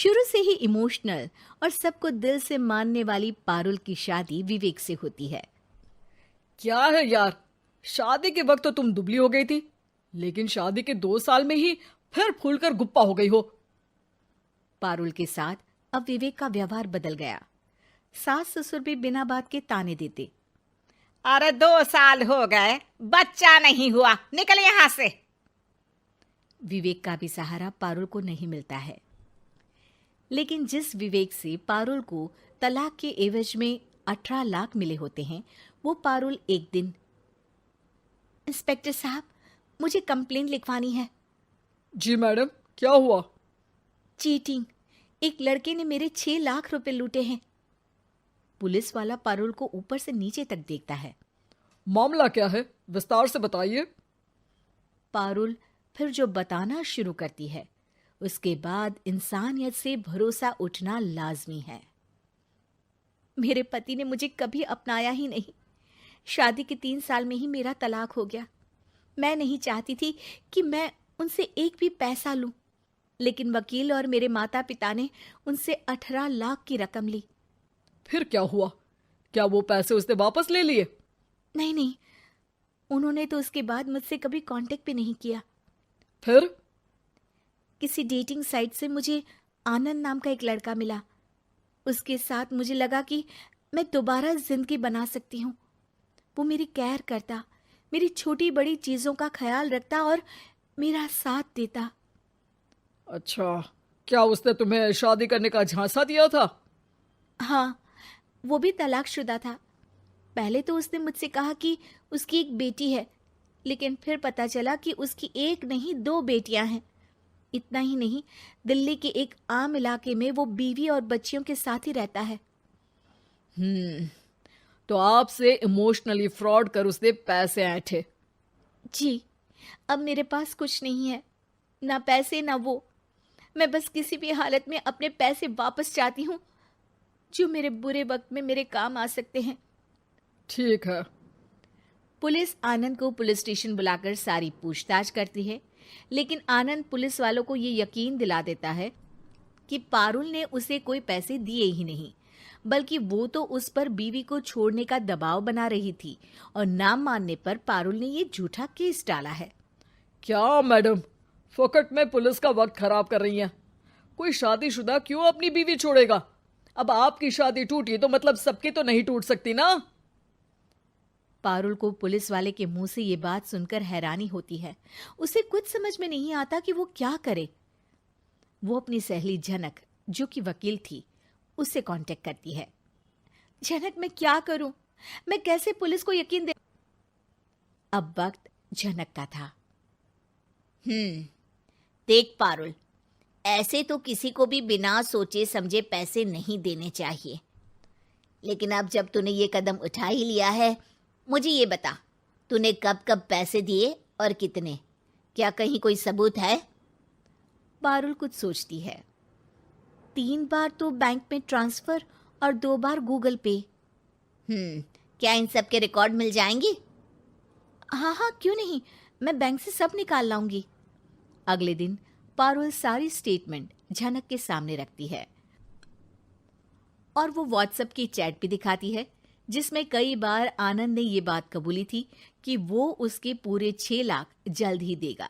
शुरू से ही इमोशनल और सबको दिल से मानने वाली पारुल की शादी विवेक से होती है। क्या है यार, शादी के वक्त तो तुम दुबली हो गई थी, लेकिन शादी के 2 साल में ही फिर फूलकर गुप्पा हो गई हो। पारुल के साथ अब विवेक का व्यवहार बदल गया। सास ससुर भी बिना बात के ताने देते। अरे 2 साल हो गए, बच्चा नहीं हुआ, निकल यहां से। विवेक का भी सहारा पारुल को नहीं मिलता है। लेकिन जिस विवेक से पारुल को तलाक के एवज में 18 लाख मिले होते हैं, वो पारुल एक दिन, इंस्पेक्टर साहब, मुझे कंप्लेंट लिखवानी है। जी मैडम, क्या हुआ? चीटिंग, एक लड़के ने मेरे 6 लाख रुपए लूटे हैं। पुलिस वाला पारुल को ऊपर से नीचे तक देखता है। मामला क्या है, विस्तार से बताइए। पारुल फिर जो बताना शुरू करती है, उसके बाद इंसानियत से भरोसा उठना लाजमी है। मेरे पति ने मुझे कभी अपनाया ही नहीं। शादी के 3 साल में ही मेरा तलाक हो गया। मैं नहीं चाहती थी कि मैं उनसे एक भी पैसा लूं, लेकिन वकील और मेरे माता पिता ने उनसे 18 लाख की रकम ली। फिर क्या हुआ? क्या वो पैसे उसने वापस ले लिए? नहीं, उन्होंने तो उसके बाद मुझसे कभी कांटेक्ट भी नहीं किया। फिर? किसी डेटिंग साइट से मुझे आनंद नाम का एक लड़का मिला। उसके साथ मुझे लगा कि मैं दोबारा जिंदगी बना सकती हूँ। वो मेरी केयर करता, मेरी छोटी बड़ी चीजों का ख्याल रखता और मेरा साथ देता। अच्छा, क्या उसने तुम्हें शादी करने का झांसा दिया था? हाँ, वो भी तलाकशुदा था। पहले तो उसने मुझसे कहा कि उसकी एक बेटी है, लेकिन फिर पता चला कि उसकी एक नहीं 2 बेटियां हैं। इतना ही नहीं, दिल्ली के एक आम इलाके में वो बीवी और बच्चियों के साथ ही रहता है। तो आपसे इमोशनली फ्रॉड कर उसने पैसे ऐंठे? जी, अब मेरे पास कुछ नहीं है, ना पैसे ना वो। मैं बस किसी भी हालत में अपने पैसे वापस चाहती हूँ, जो मेरे बुरे वक्त में मेरे काम आ सकते हैं। ठीक है। पुलिस आनंद को पुलिस स्टेशन बुलाकर सारी पूछताछ करती है, लेकिन आनंद पुलिस वालों को ये यकीन दिला देता है कि पारुल ने उसे कोई पैसे दिए ही नहीं, बल्कि वो तो उस पर बीवी को छोड़ने का दबाव बना रही थी और ना मानने पर पारुल ने ये झूठा केस डाला है। क्या मैडम, फोकट में पुलिस का वक्त खराब कर रही हैं? कोई शादीशुदा क्यों अपनी बीवी छोड़ेगा? अब आपकी शादी टूटी तो मतलब सबकी तो नहीं टूट सकती ना। पारुल को पुलिस वाले के मुंह से ये बात सुनकर हैरानी होती है। उसे कुछ समझ में नहीं आता कि वो क्या करे। वो अपनी सहेली झनक, जो कि वकील थी, उससे कांटेक्ट करती है। झनक, मैं क्या करूं? मैं कैसे पुलिस को यकीन दे? अब वक्त झनक का था। देख पारुल, ऐसे तो किसी को भी बिना सोचे समझे पैसे नहीं देने चाहिए, लेकिन अब जब तूने ये कदम उठा ही लिया है, मुझे ये बता, तूने कब कब पैसे दिए और कितने? क्या कहीं कोई सबूत है? पारुल कुछ सोचती है। 3 बार तो बैंक में ट्रांसफर और 2 बार गूगल पे। क्या इन सब के रिकॉर्ड मिल जाएंगे? हाँ, क्यों नहीं, मैं बैंक से सब निकाल लाऊंगी। अगले दिन पारुल सारी स्टेटमेंट झनक के सामने रखती है और वो व्हाट्सएप की चैट भी दिखाती है, जिसमें कई बार आनंद ने ये बात कबूली थी कि वो उसके पूरे 6 लाख जल्द ही देगा।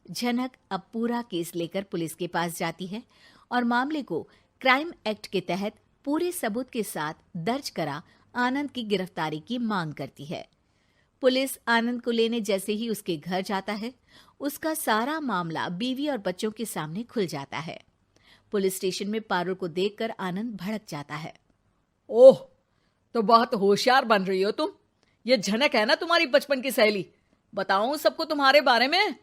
झनक अब पूरा केस लेकर पुलिस के पास जाती है और मामले को क्राइम एक्ट के तहत पूरे सबूत के साथ दर्ज करा आनंद की गिरफ्तारी की मांग करती है। पुलिस आनंद को लेने जैसे ही उसके घर जाता है, उसका सारा मामला बीवी और बच्चों के सामने खुल जाता है। पुलिस स्टेशन में पारुल को देखकर आनंद भड़क जाता है। ओह, तो बहुत होशियार बन रही हो तुम। ये झनक है ना तुम्हारी बचपन की सहेली? बताऊं सबको तुम्हारे बारे में?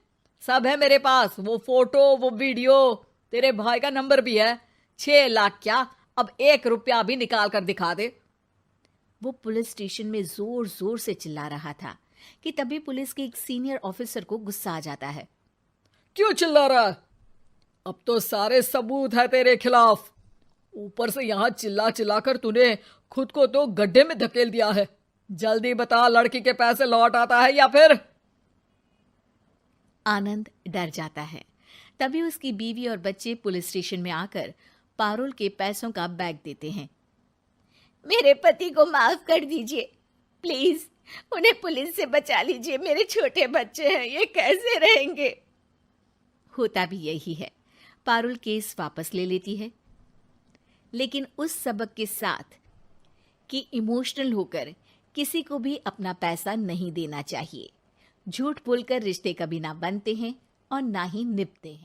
सब है मेरे पास, वो फोटो, वो वीडियो, तेरे भाई का नंबर भी है। 6 लाख क्या, अब 1 रुपया भी निकाल कर दिखा दे। वो पुलिस स्टेशन में जोर जोर से चिल्ला रहा था कि तभी पुलिस के एक सीनियर ऑफिसर को गुस्सा आ जाता है। क्यों चिल्ला रहा है? अब तो सारे सबूत है तेरे खिलाफ। ऊपर से यहां चिल्ला चिल्ला कर तूने खुद को तो गड्ढे में धकेल दिया है। जल्दी बता, लड़की के पैसे लौट आता है या फिर? आनंद डर जाता है। तभी उसकी बीवी और बच्चे पुलिस स्टेशन में आकर पारुल के पैसों का बैग देते हैं। मेरे पति को माफ कर दीजिए प्लीज, उन्हें पुलिस से बचा लीजिए। मेरे छोटे बच्चे हैं, ये कैसे रहेंगे? होता भी यही है। पारुल केस वापस ले लेती है, लेकिन उस सबक के साथ कि इमोशनल होकर किसी को भी अपना पैसा नहीं देना चाहिए। झूठ बोलकर रिश्ते कभी ना बनते हैं और ना ही निभते हैं।